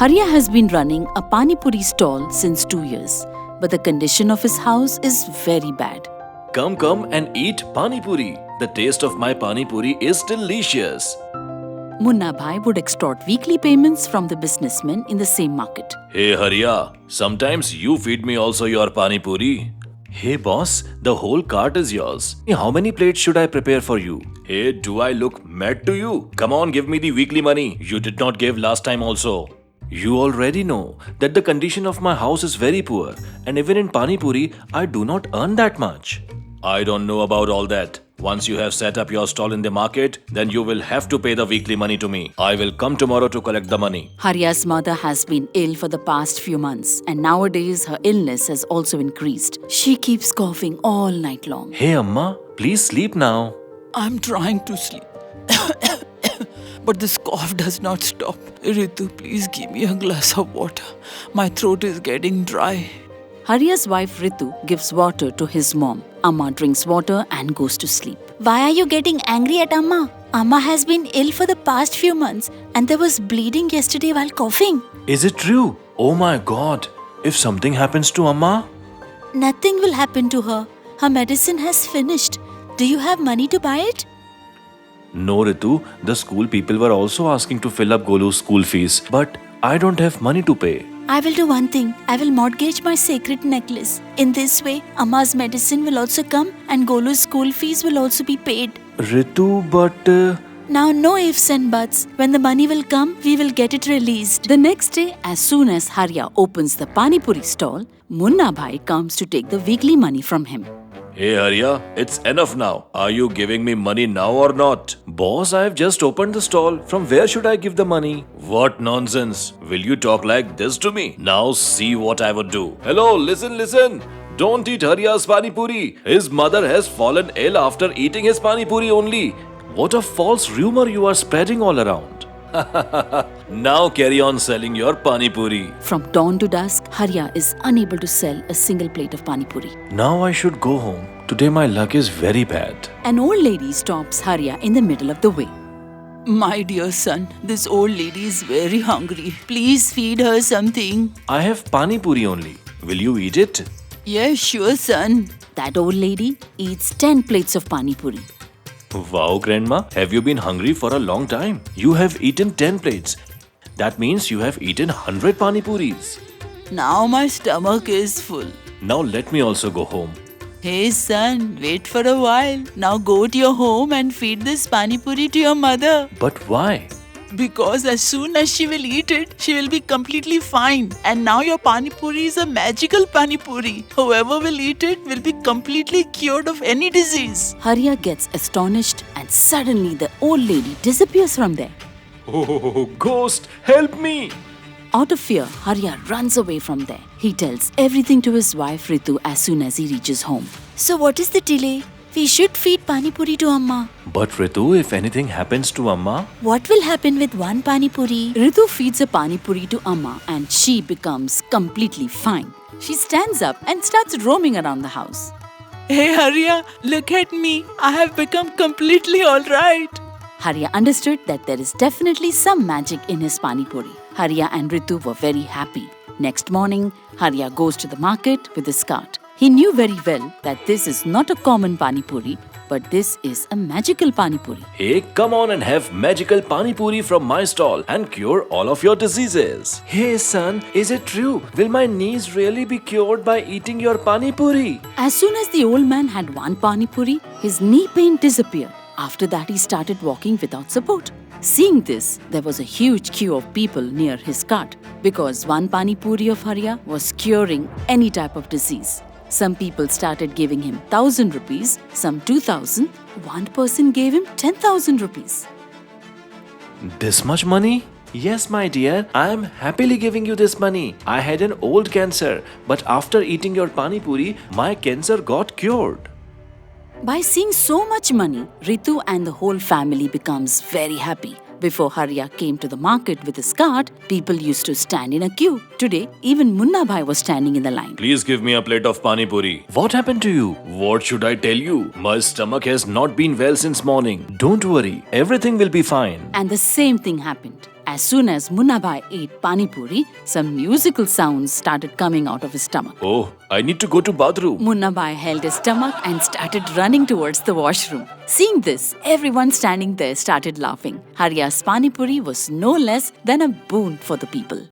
Harya has been running a Pani Puri stall since 2 years, but the condition of his house is very bad. Come and eat Pani Puri. The taste of my Pani Puri is delicious. Munna Bhai would extort weekly payments from the businessmen in the same market. Hey Harya, sometimes you feed me also your Pani Puri. Hey boss, the whole cart is yours. How many plates should I prepare for you? Hey, do I look mad to you? Come on, give me the weekly money. You did not give last time also. You already know that the condition of my house is very poor, and even in Pani Puri, I do not earn that much. I don't know about all that. Once you have set up your stall in the market, then you will have to pay the weekly money to me. I will come tomorrow to collect the money. Harya's mother has been ill for the past few months, and nowadays her illness has also increased. She keeps coughing all night long. Hey Amma, please sleep now. I'm trying to sleep. But this cough does not stop. Ritu, please give me a glass of water. My throat is getting dry. Harya's wife Ritu gives water to his mom. Amma drinks water and goes to sleep. Why are you getting angry at Amma? Amma has been ill for the past few months and there was bleeding yesterday while coughing. Is it true? Oh my god. If something happens to Amma? Nothing will happen to her. Her medicine has finished. Do you have money to buy it? No Ritu, the school people were also asking to fill up Golu's school fees, but I don't have money to pay. I will do one thing. I will mortgage my sacred necklace. In this way, Amma's medicine will also come and Golu's school fees will also be paid. Ritu, but... Now no ifs and buts. When the money will come, we will get it released. The next day, as soon as Harya opens the Pani Puri stall, Munna Bhai comes to take the weekly money from him. Hey Harya, it's enough now. Are you giving me money now or not? Boss, I have just opened the stall. From where should I give the money? What nonsense. Will you talk like this to me? Now see what I would do. Hello, listen. Don't eat Harya's Pani Puri. His mother has fallen ill after eating his Pani Puri only. What a false rumor you are spreading all around. Now carry on selling your Pani Puri. From dawn to dusk, Harya is unable to sell a single plate of Pani Puri. Now I should go home. Today my luck is very bad. An old lady stops Harya in the middle of the way. My dear son, this old lady is very hungry. Please feed her something. I have Pani Puri only. Will you eat it? Yes, sure, son. That old lady eats 10 plates of Pani Puri. Wow, Grandma, have you been hungry for a long time? You have eaten 10 plates. That means you have eaten 100 Pani Puris. Now my stomach is full. Now let me also go home. Hey son, wait for a while. Now go to your home and feed this Pani Puri to your mother. But why? Because as soon as she will eat it, she will be completely fine. And now your Pani Puri is a magical Pani Puri. Whoever will eat it will be completely cured of any disease. Harya gets astonished and suddenly the old lady disappears from there. Oh, ghost, help me! Out of fear, Harya runs away from there. He tells everything to his wife Ritu as soon as he reaches home. So what is the delay? We should feed Pani Puri to Amma. But Ritu, if anything happens to Amma? What will happen with one Pani Puri? Ritu feeds a Pani Puri to Amma and she becomes completely fine. She stands up and starts roaming around the house. Hey Harya, look at me. I have become completely alright. Harya understood that there is definitely some magic in his Pani Puri. Harya and Ritu were very happy. Next morning, Harya goes to the market with his cart. He knew very well that this is not a common Pani Puri, but this is a magical Pani Puri. Hey, come on and have magical Pani Puri from my stall and cure all of your diseases. Hey son, is it true? Will my knees really be cured by eating your Pani Puri? As soon as the old man had one Pani Puri, his knee pain disappeared. After that, he started walking without support. Seeing this, there was a huge queue of people near his cart because one Pani Puri of Harya was curing any type of disease. Some people started giving him 1,000 rupees, some 2,000. One person gave him 10,000 rupees. This much money? Yes, my dear, I am happily giving you this money. I had an old cancer, but after eating your Pani Puri, my cancer got cured. By seeing so much money, Ritu and the whole family becomes very happy. Before Harya came to the market with his cart, people used to stand in a queue. Today, even Munna Bhai was standing in the line. Please give me a plate of Pani Puri. What happened to you? What should I tell you? My stomach has not been well since morning. Don't worry, everything will be fine. And the same thing happened. As soon as Munna Bhai ate pani puri, some musical sounds started coming out of his stomach. Oh, I need to go to bathroom. Munna Bhai held his stomach and started running towards the washroom. Seeing this, everyone standing there started laughing. Haria's pani puri was no less than a boon for the people.